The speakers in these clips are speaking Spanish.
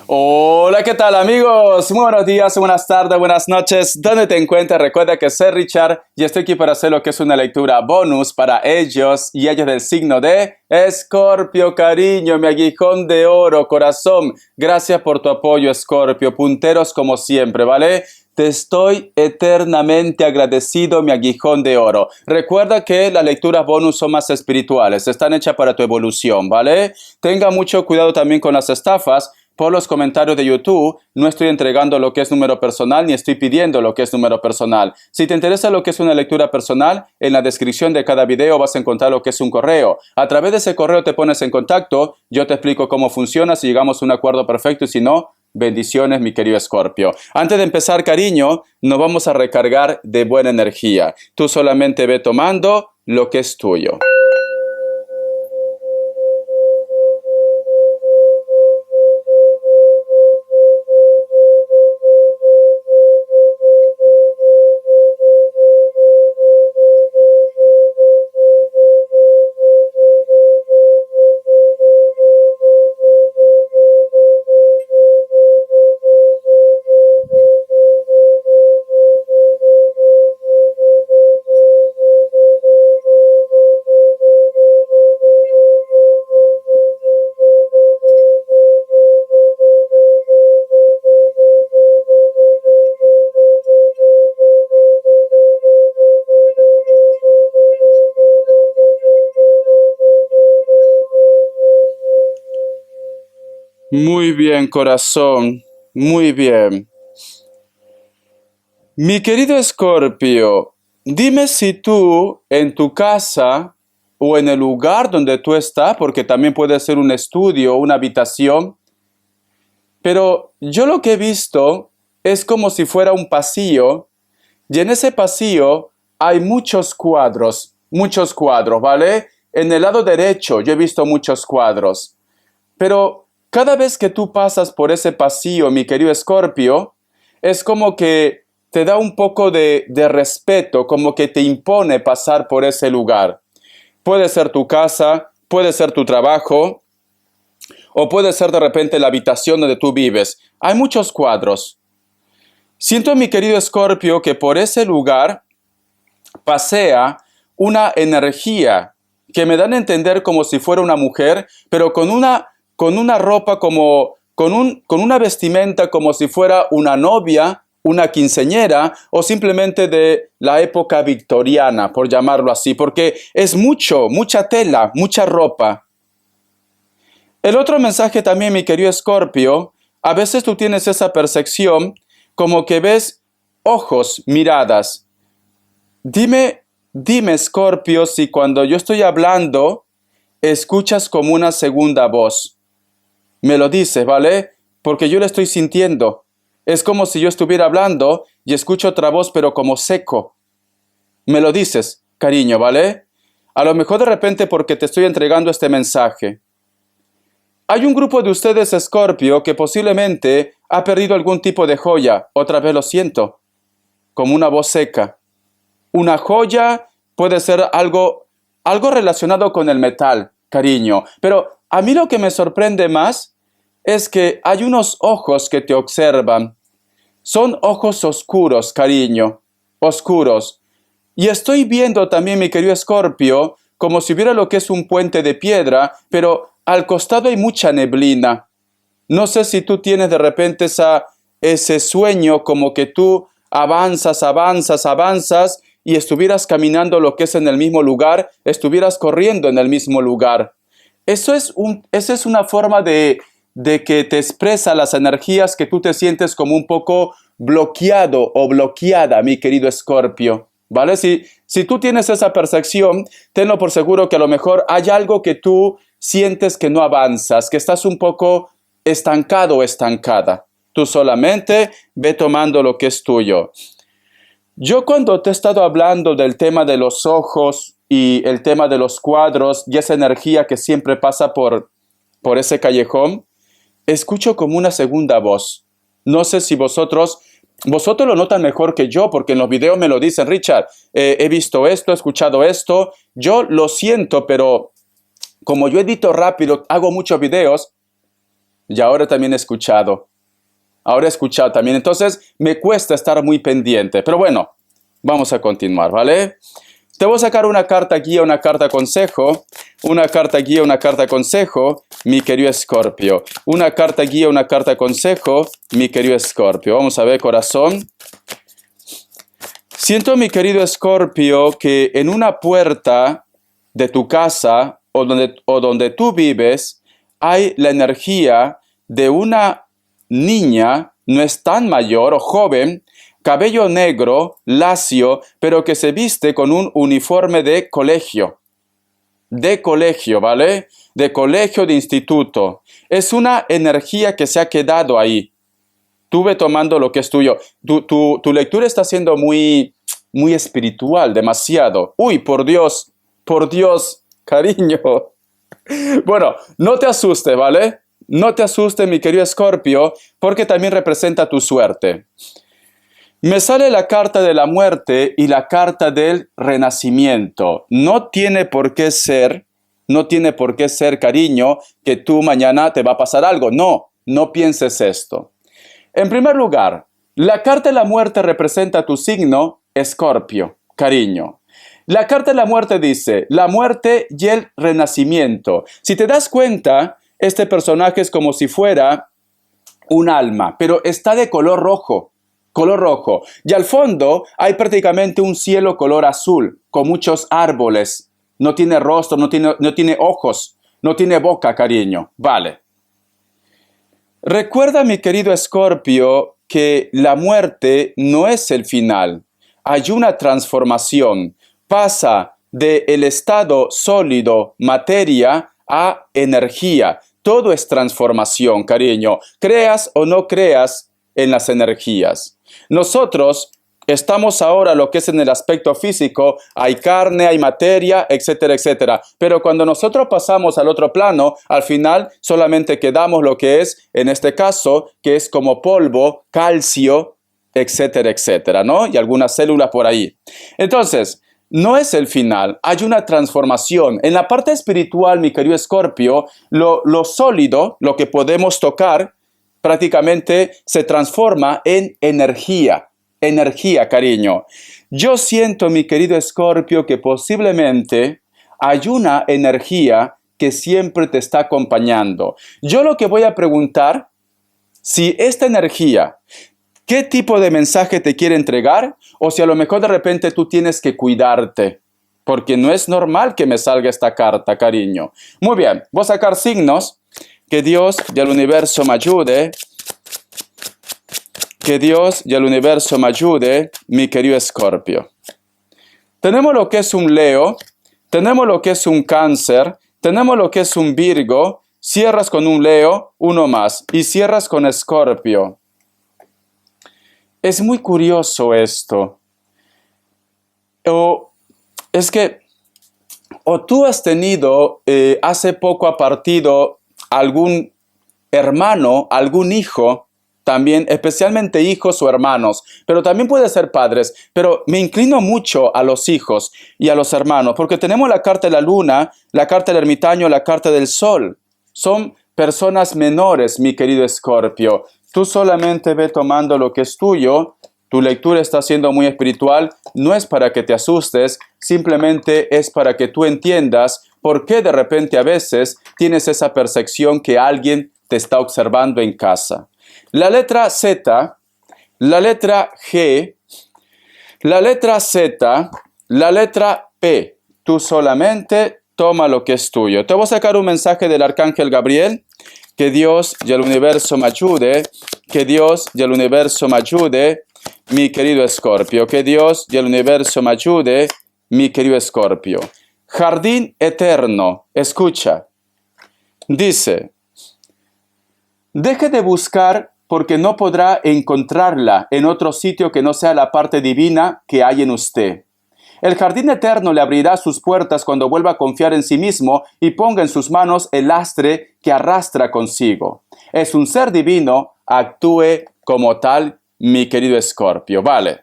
Hola, ¿qué tal amigos? Muy buenos días, buenas tardes, buenas noches. ¿Dónde te encuentras? Recuerda que soy Richard y estoy aquí para hacer lo que es una lectura bonus para ellos y ellos del signo de Escorpio, cariño, mi aguijón de oro, corazón. Gracias por tu apoyo, Escorpio. Punteros como siempre, ¿vale? Te estoy eternamente agradecido, mi aguijón de oro. Recuerda que las lecturas bonus son más espirituales, están hechas para tu evolución, ¿vale? Tenga mucho cuidado también con las estafas. Por los comentarios de YouTube, no estoy entregando lo que es número personal ni estoy pidiendo lo que es número personal. Si te interesa lo que es una lectura personal, en la descripción de cada video vas a encontrar lo que es un correo. A través de ese correo te pones en contacto, yo te explico cómo funciona, si llegamos a un acuerdo perfecto y si no, bendiciones, mi querido Escorpio. Antes de empezar, cariño, nos vamos a recargar de buena energía. Tú solamente ve tomando lo que es tuyo. Muy bien, corazón. Muy bien. Mi querido Escorpio, dime si tú en tu casa o en el lugar donde tú estás, porque también puede ser un estudio o una habitación, pero yo lo que he visto es como si fuera un pasillo y en ese pasillo hay muchos cuadros, ¿vale? En el lado derecho yo he visto muchos cuadros, pero cada vez que tú pasas por ese pasillo, mi querido Escorpio, es como que te da un poco de respeto, como que te impone pasar por ese lugar. Puede ser tu casa, puede ser tu trabajo, o puede ser de repente la habitación donde tú vives. Hay muchos cuadros. Siento, mi querido Escorpio, que por ese lugar pasea una energía que me dan a entender como si fuera una mujer, pero con una ropa como, con una vestimenta como si fuera una novia, una quinceñera o simplemente de la época victoriana, por llamarlo así, porque es mucha tela, mucha ropa. El otro mensaje también, mi querido Escorpio, a veces tú tienes esa percepción como que ves ojos, miradas. Dime, Escorpio, si cuando yo estoy hablando, escuchas como una segunda voz. Me lo dices, ¿vale? Porque yo lo estoy sintiendo. Es como si yo estuviera hablando y escucho otra voz, pero como seco. Me lo dices, cariño, ¿vale? A lo mejor de repente porque te estoy entregando este mensaje. Hay un grupo de ustedes, Escorpio, que posiblemente ha perdido algún tipo de joya. Otra vez lo siento, como una voz seca. Una joya puede ser algo relacionado con el metal, cariño. Pero a mí lo que me sorprende más es que hay unos ojos que te observan. Son ojos oscuros, cariño, oscuros. Y estoy viendo también, mi querido Escorpio, como si hubiera lo que es un puente de piedra, pero al costado hay mucha neblina. No sé si tú tienes de repente ese sueño como que tú avanzas y estuvieras caminando lo que es en el mismo lugar, estuvieras corriendo en el mismo lugar. Esa es una forma de que te expresa las energías que tú te sientes como un poco bloqueado o bloqueada, mi querido Escorpio. ¿Vale? Si tú tienes esa percepción, tenlo por seguro que a lo mejor hay algo que tú sientes que no avanzas, que estás un poco estancado o estancada. Tú solamente ve tomando lo que es tuyo. Yo cuando te he estado hablando del tema de los ojos y el tema de los cuadros y esa energía que siempre pasa por ese callejón, escucho como una segunda voz. No sé si vosotros lo notan mejor que yo, porque en los videos me lo dicen, Richard, he visto esto, he escuchado esto, yo lo siento, pero como yo edito rápido, hago muchos videos, y ahora también he escuchado. Ahora he escuchado también, entonces me cuesta estar muy pendiente. Pero bueno, vamos a continuar, ¿vale? Te voy a sacar una carta guía, una carta consejo. Una carta guía, una carta consejo, mi querido Escorpio. Una carta guía, una carta consejo, mi querido Escorpio. Vamos a ver, corazón. Siento, mi querido Escorpio, que en una puerta de tu casa o donde tú vives hay la energía de una niña, no es tan mayor o joven, cabello negro, lacio, pero que se viste con un uniforme de colegio. De colegio, ¿vale? De colegio, de instituto. Es una energía que se ha quedado ahí. Tuve tomando lo que es tuyo. Tu lectura está siendo muy espiritual, demasiado. Uy, por Dios, cariño. Bueno, no te asustes, ¿vale? No te asustes, mi querido Escorpio, porque también representa tu suerte. Me sale la carta de la muerte y la carta del renacimiento. No tiene por qué ser, cariño, que tú mañana te va a pasar algo. No, no pienses esto. En primer lugar, la carta de la muerte representa tu signo, Escorpio, cariño. La carta de la muerte dice, la muerte y el renacimiento. Si te das cuenta, este personaje es como si fuera un alma, pero está de color rojo. Y al fondo hay prácticamente un cielo color azul, con muchos árboles. No tiene rostro, no tiene ojos, no tiene boca, cariño. Vale. Recuerda, mi querido Escorpio, que la muerte no es el final. Hay una transformación. Pasa del estado sólido, materia, a energía. Todo es transformación, cariño. Creas o no creas en las energías. Nosotros estamos ahora lo que es en el aspecto físico, hay carne, hay materia, etcétera, etcétera. Pero cuando nosotros pasamos al otro plano, al final solamente quedamos lo que es, en este caso, que es como polvo, calcio, etcétera, etcétera, ¿no? Y algunas células por ahí. Entonces, no es el final, hay una transformación. En la parte espiritual, mi querido Escorpio, lo sólido, lo que podemos tocar, prácticamente se transforma en energía. Energía, cariño. Yo siento, mi querido Escorpio, que posiblemente hay una energía que siempre te está acompañando. Yo lo que voy a preguntar, si esta energía, ¿qué tipo de mensaje te quiere entregar? O si a lo mejor de repente tú tienes que cuidarte. Porque no es normal que me salga esta carta, cariño. Muy bien, voy a sacar signos. Que Dios y el universo me ayude. Que Dios y el universo me ayude, mi querido Escorpio. Tenemos lo que es un Leo, tenemos lo que es un Cáncer, tenemos lo que es un Virgo. Cierras con un Leo, uno más, y cierras con Escorpio. Es muy curioso esto. Es que tú has tenido, hace poco ha partido algún hermano, algún hijo, también, especialmente hijos o hermanos, pero también puede ser padres, pero me inclino mucho a los hijos y a los hermanos, porque tenemos la carta de la luna, la carta del ermitaño, la carta del sol. Son personas menores, mi querido Escorpio. Tú solamente ve tomando lo que es tuyo. Tu lectura está siendo muy espiritual. No es para que te asustes, simplemente es para que tú entiendas por qué de repente a veces tienes esa percepción que alguien te está observando en casa. La letra Z, la letra G, la letra Z, la letra P. Tú solamente toma lo que es tuyo. Te voy a sacar un mensaje del Arcángel Gabriel. Que Dios y el universo me ayude. Que Dios y el universo me ayude, mi querido Escorpio. Que Dios y el universo me ayude, mi querido Escorpio. Jardín eterno. Escucha. Dice: deje de buscar porque no podrá encontrarla en otro sitio que no sea la parte divina que hay en usted. El jardín eterno le abrirá sus puertas cuando vuelva a confiar en sí mismo y ponga en sus manos el lastre que arrastra consigo. Es un ser divino, actúe como tal, mi querido Escorpio. Vale.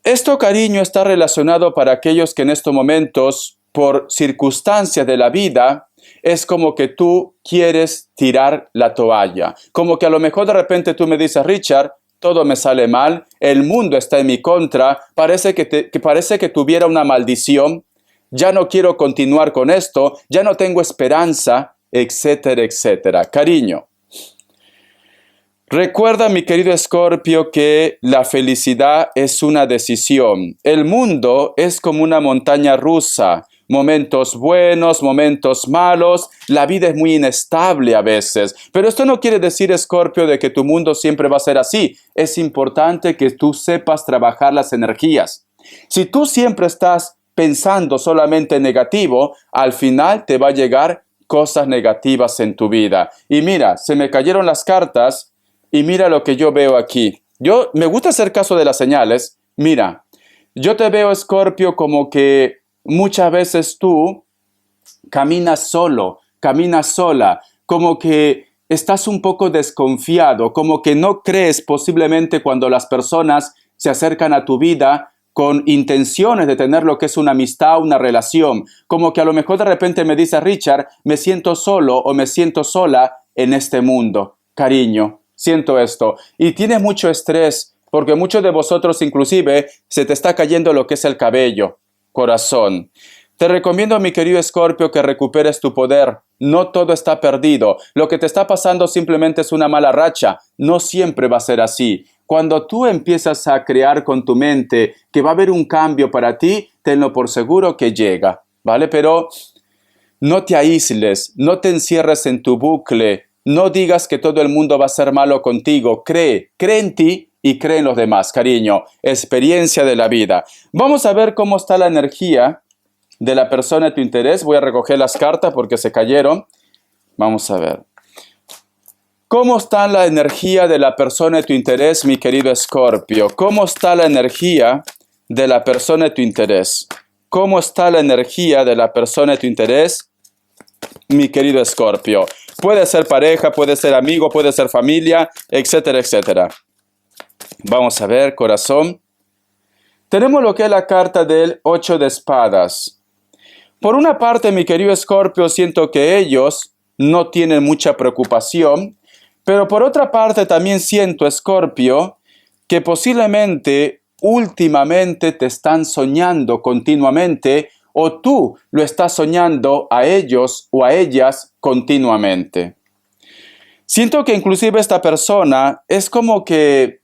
Esto, cariño, está relacionado para aquellos que en estos momentos, por circunstancias de la vida, es como que tú quieres tirar la toalla. Como que a lo mejor de repente tú me dices, Richard, todo me sale mal, el mundo está en mi contra, parece que tuviera una maldición, ya no quiero continuar con esto, ya no tengo esperanza, etcétera, etcétera. Cariño, recuerda, mi querido Escorpio, que la felicidad es una decisión. El mundo es como una montaña rusa. Momentos buenos, momentos malos, la vida es muy inestable a veces. Pero esto no quiere decir, Escorpio, de que tu mundo siempre va a ser así. Es importante que tú sepas trabajar las energías. Si tú siempre estás pensando solamente en negativo, al final te va a llegar cosas negativas en tu vida. Y mira, se me cayeron las cartas y mira lo que yo veo aquí. Me gusta hacer caso de las señales. Mira, yo te veo, Escorpio, como que muchas veces tú caminas solo, caminas sola, como que estás un poco desconfiado, como que no crees posiblemente cuando las personas se acercan a tu vida con intenciones de tener lo que es una amistad, una relación, como que a lo mejor de repente me dice, Richard, me siento solo o me siento sola en este mundo. Cariño, siento esto. Y tienes mucho estrés, porque muchos de vosotros inclusive se te está cayendo lo que es el cabello. Corazón. Te recomiendo, mi querido Escorpio, que recuperes tu poder. No todo está perdido. Lo que te está pasando simplemente es una mala racha. No siempre va a ser así. Cuando tú empiezas a crear con tu mente que va a haber un cambio para ti, tenlo por seguro que llega, ¿vale? Pero no te aísles, no te encierres en tu bucle, no digas que todo el mundo va a ser malo contigo. Cree en ti y cree en los demás, cariño. Experiencia de la vida. Vamos a ver cómo está la energía de la persona de tu interés. Voy a recoger las cartas porque se cayeron. Vamos a ver. ¿Cómo está la energía de la persona de tu interés, mi querido Escorpio? ¿Cómo está la energía de la persona de tu interés? ¿Cómo está la energía de la persona de tu interés, mi querido Escorpio? Puede ser pareja, puede ser amigo, puede ser familia, etcétera, etcétera. Vamos a ver, corazón. Tenemos lo que es la carta del 8 de espadas. Por una parte, mi querido Escorpio, siento que ellos no tienen mucha preocupación, pero por otra parte también siento, Escorpio, que posiblemente últimamente te están soñando continuamente o tú lo estás soñando a ellos o a ellas continuamente. Siento que inclusive esta persona es como que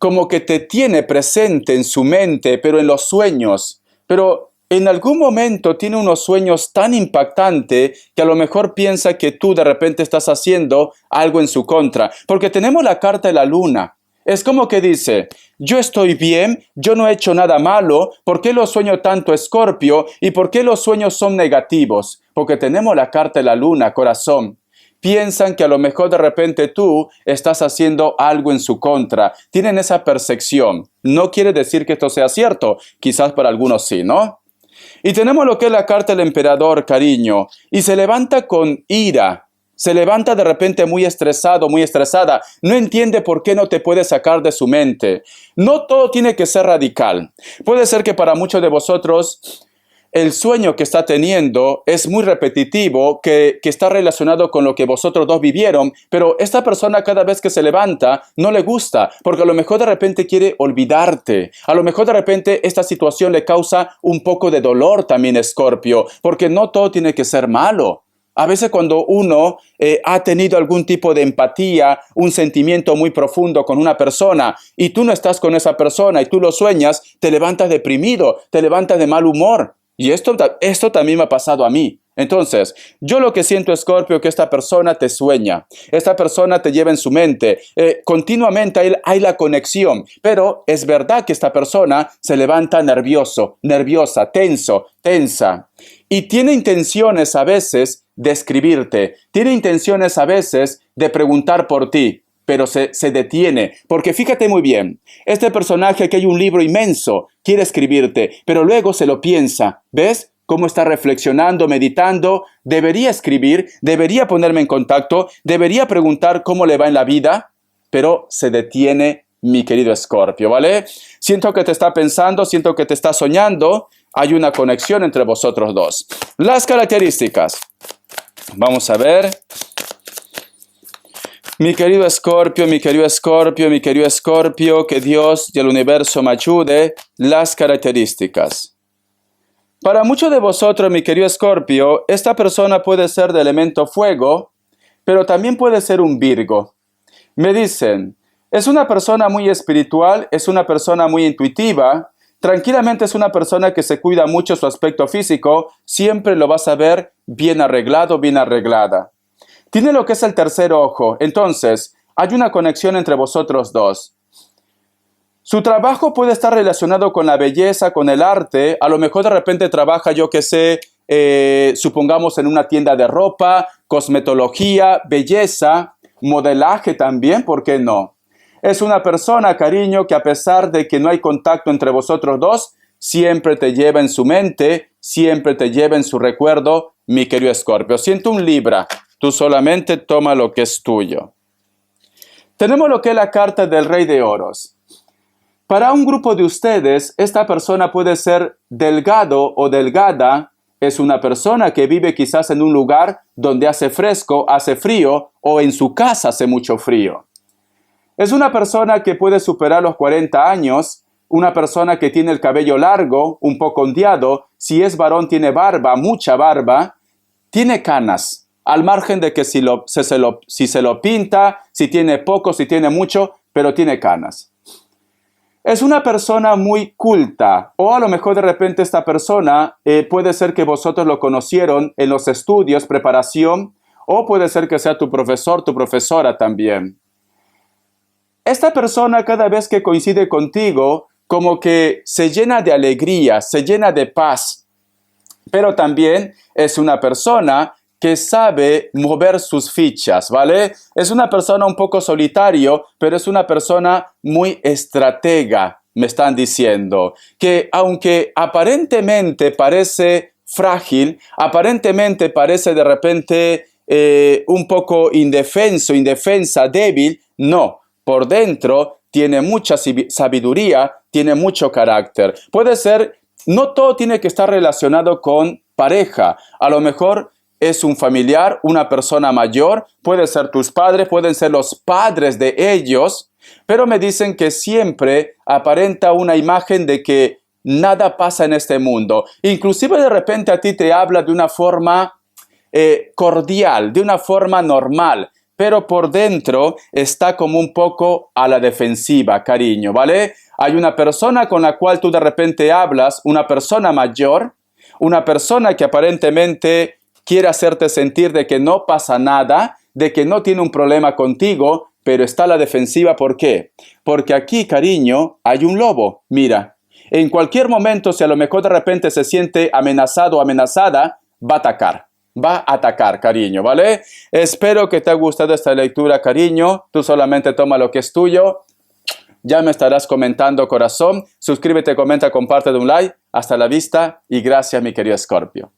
te tiene presente en su mente, pero en los sueños. Pero en algún momento tiene unos sueños tan impactantes que a lo mejor piensa que tú de repente estás haciendo algo en su contra. Porque tenemos la carta de la luna. Es como que dice, yo estoy bien, yo no he hecho nada malo, ¿por qué lo sueño tanto, Escorpio? ¿Y por qué los sueños son negativos? Porque tenemos la carta de la luna, corazón. Piensan que a lo mejor de repente tú estás haciendo algo en su contra. Tienen esa percepción. No quiere decir que esto sea cierto. Quizás para algunos sí, ¿no? Y tenemos lo que es la carta del emperador, cariño. Y se levanta con ira. Se levanta de repente muy estresado, muy estresada. No entiende por qué no te puede sacar de su mente. No todo tiene que ser radical. Puede ser que para muchos de vosotros el sueño que está teniendo es muy repetitivo, que está relacionado con lo que vosotros dos vivieron, pero esta persona cada vez que se levanta no le gusta, porque a lo mejor de repente quiere olvidarte. A lo mejor de repente esta situación le causa un poco de dolor también, Escorpio, porque no todo tiene que ser malo. A veces cuando uno ha tenido algún tipo de empatía, un sentimiento muy profundo con una persona y tú no estás con esa persona y tú lo sueñas, te levantas deprimido, te levantas de mal humor. Y esto también me ha pasado a mí. Entonces, yo lo que siento, Escorpio, que esta persona te sueña, esta persona te lleva en su mente, continuamente hay la conexión, pero es verdad que esta persona se levanta nervioso, nerviosa, tensa, y tiene intenciones a veces de escribirte, tiene intenciones a veces de preguntar por ti, pero se detiene, porque fíjate muy bien, este personaje que hay un libro inmenso, quiere escribirte, pero luego se lo piensa, ¿ves? Cómo está reflexionando, meditando, debería escribir, debería ponerme en contacto, debería preguntar cómo le va en la vida, pero se detiene, mi querido Escorpio, ¿vale? Siento que te está pensando, siento que te está soñando, hay una conexión entre vosotros dos. Las características. Vamos a ver. Mi querido Escorpio, mi querido Escorpio, mi querido Escorpio, que Dios y el universo me ayude. Las características. Para muchos de vosotros, mi querido Escorpio, esta persona puede ser de elemento fuego, pero también puede ser un Virgo. Me dicen, es una persona muy espiritual, es una persona muy intuitiva, tranquilamente es una persona que se cuida mucho su aspecto físico, siempre lo vas a ver bien arreglado, bien arreglada. Tiene lo que es el tercer ojo, entonces hay una conexión entre vosotros dos. Su trabajo puede estar relacionado con la belleza, con el arte, a lo mejor de repente trabaja, yo que sé, supongamos en una tienda de ropa, cosmetología, belleza, modelaje también, ¿por qué no? Es una persona, cariño, que a pesar de que no hay contacto entre vosotros dos, siempre te lleva en su mente, siempre te lleva en su recuerdo, mi querido Escorpio. Siento un Libra, tú solamente toma lo que es tuyo. Tenemos lo que es la carta del Rey de Oros. Para un grupo de ustedes, esta persona puede ser delgado o delgada. Es una persona que vive quizás en un lugar donde hace fresco, hace frío, o en su casa hace mucho frío. Es una persona que puede superar los 40 años, una persona que tiene el cabello largo, un poco ondeado, si es varón tiene barba, mucha barba, tiene canas, al margen de que si se lo pinta, si tiene poco, si tiene mucho, pero tiene canas. Es una persona muy culta, o a lo mejor de repente esta persona puede ser que vosotros lo conocieron en los estudios, preparación, o puede ser que sea tu profesor, tu profesora también. Esta persona cada vez que coincide contigo, como que se llena de alegría, se llena de paz, pero también es una persona que sabe mover sus fichas, ¿vale? Es una persona un poco solitario, pero es una persona muy estratega, me están diciendo, que aunque aparentemente parece frágil, aparentemente parece de repente un poco indefensa, débil, no. Por dentro tiene mucha sabiduría, tiene mucho carácter. Puede ser, no todo tiene que estar relacionado con pareja. A lo mejor es un familiar, una persona mayor, puede ser tus padres, pueden ser los padres de ellos, pero me dicen que siempre aparenta una imagen de que nada pasa en este mundo. Inclusive de repente a ti te habla de una forma cordial, de una forma normal, pero por dentro está como un poco a la defensiva, cariño, ¿vale? Hay una persona con la cual tú de repente hablas, una persona mayor, una persona que aparentemente quiere hacerte sentir de que no pasa nada, de que no tiene un problema contigo, pero está a la defensiva. ¿Por qué? Porque aquí, cariño, hay un lobo. Mira, en cualquier momento, si a lo mejor de repente se siente amenazado o amenazada, va a atacar. Va a atacar, cariño, ¿vale? Espero que te haya gustado esta lectura, cariño. Tú solamente toma lo que es tuyo. Ya me estarás comentando, corazón. Suscríbete, comenta, comparte, de un like. Hasta la vista y gracias, mi querido Escorpio.